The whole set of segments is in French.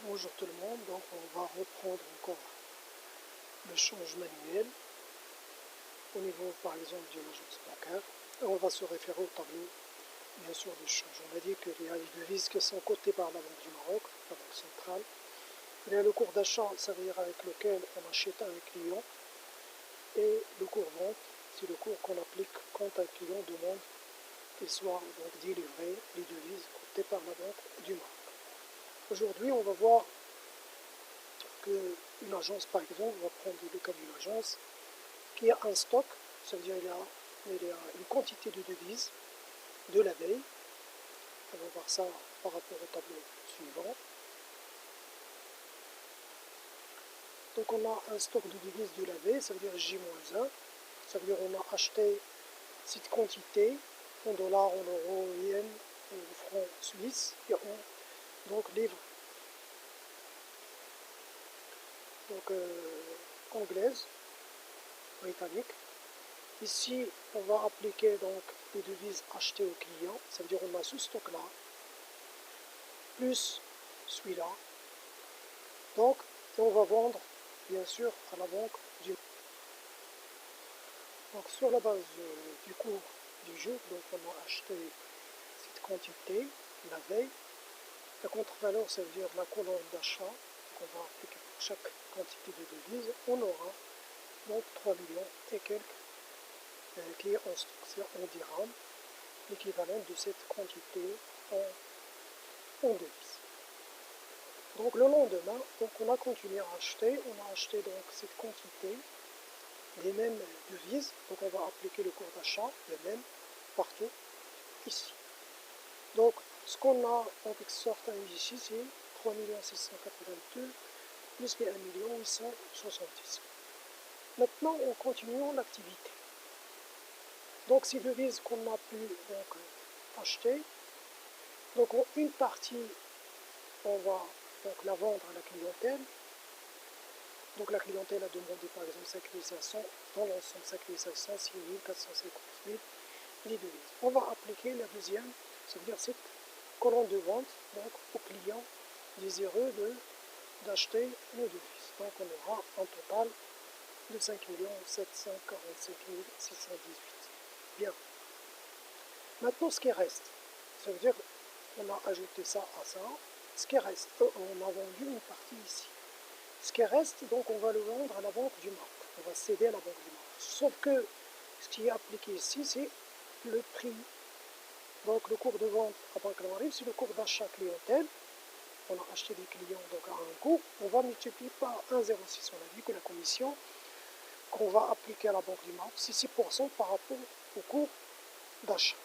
Bonjour tout le monde, donc on va reprendre encore le change manuel au niveau par exemple de l'agence bancaire. Et on va se référer au tableau bien sûr de change. On a dit qu'il y a les devises qui sont cotées par la Banque du Maroc, la Banque centrale. Il y a le cours d'achat, ça veut dire avec lequel on achète à un client, et le cours vente, c'est le cours qu'on applique quand un client demande qu'il soit donc délivré les devises cotées par la Banque du Maroc. Aujourd'hui on va voir qu'une agence, par exemple, on va prendre le cas d'une agence qui a un stock, ça veut dire il y a une quantité de devises de la veille. On va voir ça par rapport au tableau suivant. Donc on a un stock de devises de la veille, ça veut dire J-1, ça veut dire on a acheté cette quantité en dollars, en euros, en yens, en francs suisses et en donc livres donc anglaises, britanniques. Ici, on va appliquer donc les devises achetées au client, ça veut dire on a ce stock-là, plus celui-là. Donc, on va vendre, bien sûr, à la banque du Maroc. Donc, sur la base du cours du jour, donc on a acheté cette quantité la veille. La contre-valeur, ça veut dire la colonne d'achat qu'on va appliquer pour chaque quantité de devises. On aura donc 3 millions et quelques qui est en stock, c'est en dirhams, l'équivalent de cette quantité en devises. Donc le lendemain, donc on a continué à acheter, on a acheté donc cette quantité, les mêmes devises, donc on va appliquer le cours d'achat, les mêmes, partout, ici. Donc ce qu'on a en quelque sorte ici, c'est 3 682 plus les 1 870. Maintenant, on continue l'activité. Donc ces devises qu'on a pu donc, acheter, donc une partie, on va donc la vendre à la clientèle. Donc la clientèle a demandé par exemple 5500, dans l'ensemble 5500, 6000, 450 000 les devises. On va appliquer la deuxième, ça veut dire cette colonne de vente donc aux clients désireux d'acheter nos devises. Donc on aura un total de 5 745 618. Bien. Maintenant ce qui reste, ça veut dire qu'on a ajouté ça à ça. Ce qui reste, on a vendu une partie ici. Ce qui reste, donc on va le vendre à la Banque du Maroc. On va céder à la Banque du Maroc. Sauf que ce qui est appliqué ici, c'est le prix. Donc le cours de vente à Banque du Maroc, c'est le cours d'achat clientèle. On a acheté des clients donc à un cours. On va multiplier par 1,06. On a dit que la commission qu'on va appliquer à la Banque du Maroc, c'est 6% par rapport au cours d'achat.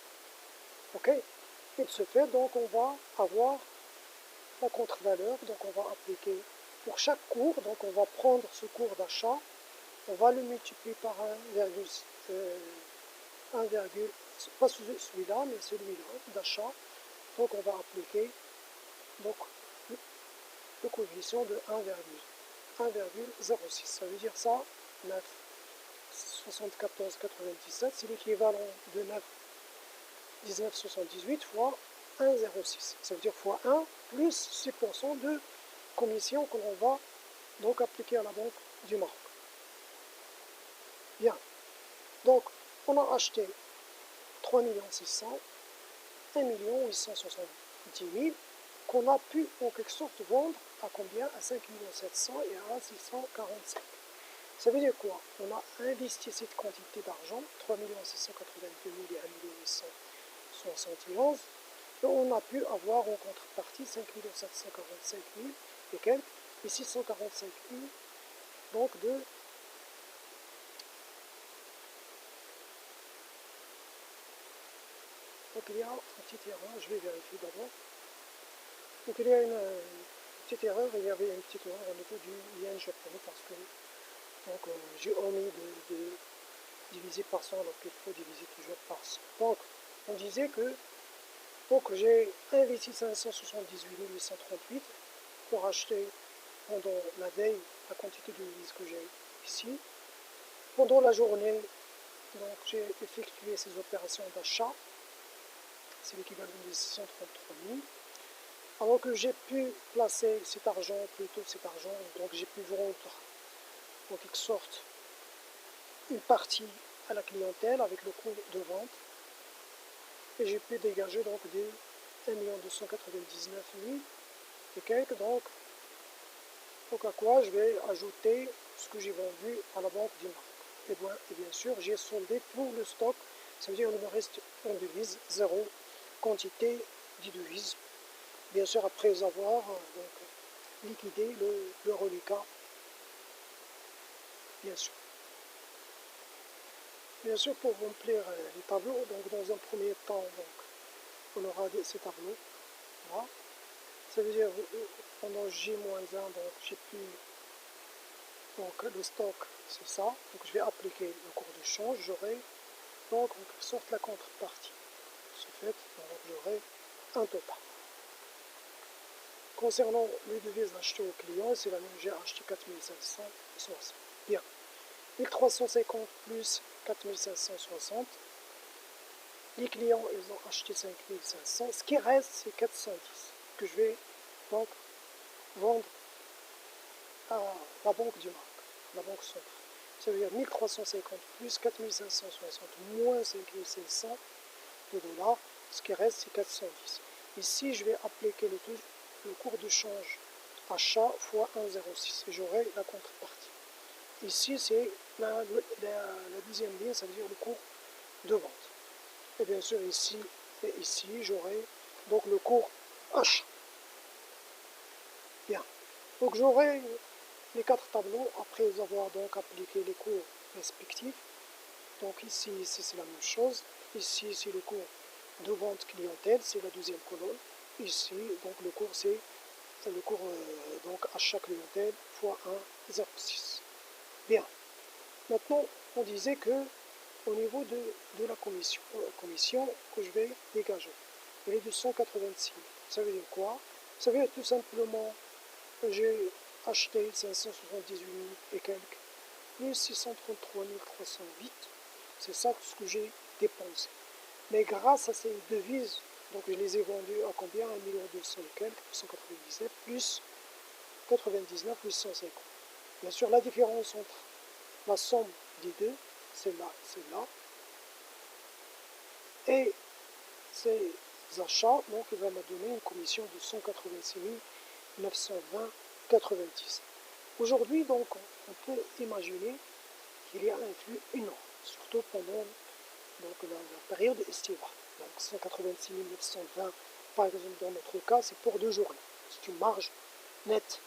Ok? Il se fait, donc on va avoir la contre-valeur, donc on va appliquer pour chaque cours, donc on va prendre ce cours d'achat, on va le multiplier par 1, pas celui-là, mais celui-là d'achat, donc on va appliquer donc le coefficient de 1,06. Ça veut dire ça, 9,74,97, c'est l'équivalent de 9,1978 fois 1,06. Ça veut dire fois 1 plus 6% de commission que l'on va donc appliquer à la Banque du Maroc. Bien. Donc, on a acheté 3 600 000, 1 870 000 qu'on a pu en quelque sorte vendre à combien? À 5 700 000 et à 645. Ça veut dire quoi? On a investi cette quantité d'argent, 3 682 000 et 1 871 et on a pu avoir en contrepartie 5 745 000 et quelques, et 645 000 donc de donc il y a une petite erreur, je vais vérifier d'abord. Donc il y a une petite erreur, il y avait une petite erreur au niveau du yen japonais parce que j'ai omis de diviser par 100 alors qu'il faut diviser toujours par 100. Donc on disait que donc j'ai investi 578 838 pour acheter pendant la veille la quantité de devises que j'ai ici. Pendant la journée, donc j'ai effectué ces opérations d'achat, c'est l'équivalent de 633 000. Alors que j'ai pu placer cet argent, donc j'ai pu vendre en quelque sorte une partie à la clientèle avec le coût de vente, et j'ai pu dégager donc des 1 299 000 et quelques, donc à quoi je vais ajouter ce que j'ai vendu à la banque du Maroc. Et bien sûr, j'ai soldé tout le stock, ça veut dire qu'il me reste en devise zéro quantité de devises. Bien sûr, après avoir donc, liquidé le reliquat, bien sûr. Bien sûr, pour remplir les tableaux, donc dans un premier temps, donc, on aura ces tableaux. Voilà. Ça veut dire pendant J-1, donc j'ai pu, donc le stock, c'est ça. Donc je vais appliquer le cours de change, j'aurai donc en quelque sorte la contrepartie. Ce fait, donc j'aurai un total. Concernant les devises achetées aux clients, c'est la même, j'ai acheté 4560. Bien. 1350 plus 4560. Les clients, ils ont acheté 5500. Ce qui reste, c'est 410 que je vais donc vendre à la banque du Maroc, la banque centrale. Ça veut dire 1350 plus 4560 moins 5500 de dollars. Ce qui reste, c'est 410. Ici, je vais appliquer le cours de change achat fois 1,06 et j'aurai la contrepartie. Ici, c'est la deuxième ligne, ça veut dire le cours de vente. Et bien sûr, ici et ici, j'aurai donc le cours achat. Bien. Donc j'aurai les 4 tableaux après avoir donc appliqué les cours respectifs. Donc ici c'est la même chose. Ici c'est le cours de vente clientèle, c'est la deuxième colonne. Ici donc le cours c'est le cours donc achat clientèle fois 1,06. Bien. Maintenant on disait que au niveau de la commission que je vais dégager, elle est de 186 000. Ça veut dire quoi? Ça veut dire tout simplement que j'ai acheté 578 000 et quelques, plus 633 308, c'est ça ce que j'ai dépensé. Mais grâce à ces devises, donc je les ai vendues à combien? 1 200 et quelques, 197, plus 99, plus 150. Bien sûr, la différence entre la somme des deux, celle-là, et ces achats, donc il va me donner une commission de 186 920,90. Aujourd'hui, donc, on peut imaginer qu'il y a un flux énorme, surtout pendant donc, la période estivale. Donc 186 920, par exemple, dans notre cas, c'est pour 2 journées. C'est une marge nette.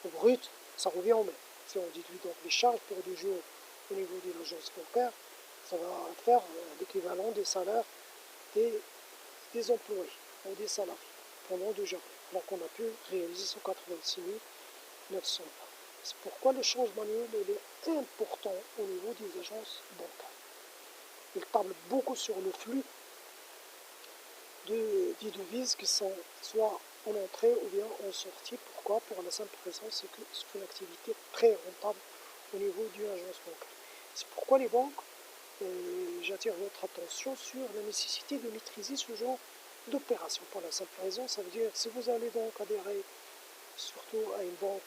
Au brut, ça revient au même. Si on déduit donc les charges pour 2 jours au niveau des l'agence bancaire, ça va faire l'équivalent des salaires des employés ou des salariés pendant 2 journées. Donc on a pu réaliser 186 920. C'est pourquoi le change manuel est important au niveau des agences bancaires. Il parle beaucoup sur le flux des devises qui sont soit en entrée ou bien en sortie. Pourquoi? Pour la simple raison, c'est que c'est une activité très rentable au niveau d'une agence bancaire. C'est pourquoi les banques, j'attire votre attention sur la nécessité de maîtriser ce genre d'opération. Pour la simple raison, ça veut dire si vous allez donc adhérer surtout à une banque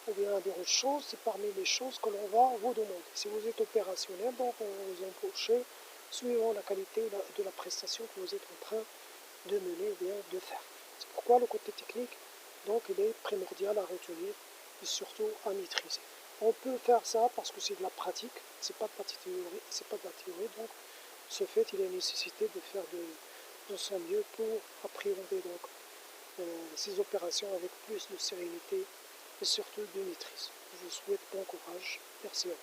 ou bien à d'autres choses, c'est parmi les choses que l'on va vous demander. Si vous êtes opérationnel, donc on va vous embaucher suivant la qualité de la prestation que vous êtes en train de mener ou bien de faire. C'est pourquoi le côté technique, donc, il est primordial à retenir et surtout à maîtriser. On peut faire ça parce que c'est de la pratique, c'est pas de la théorie, donc ce fait, il est nécessité de faire de son mieux pour appréhender donc ces opérations avec plus de sérénité et surtout de maîtrise. Je vous souhaite bon courage. Merci à vous.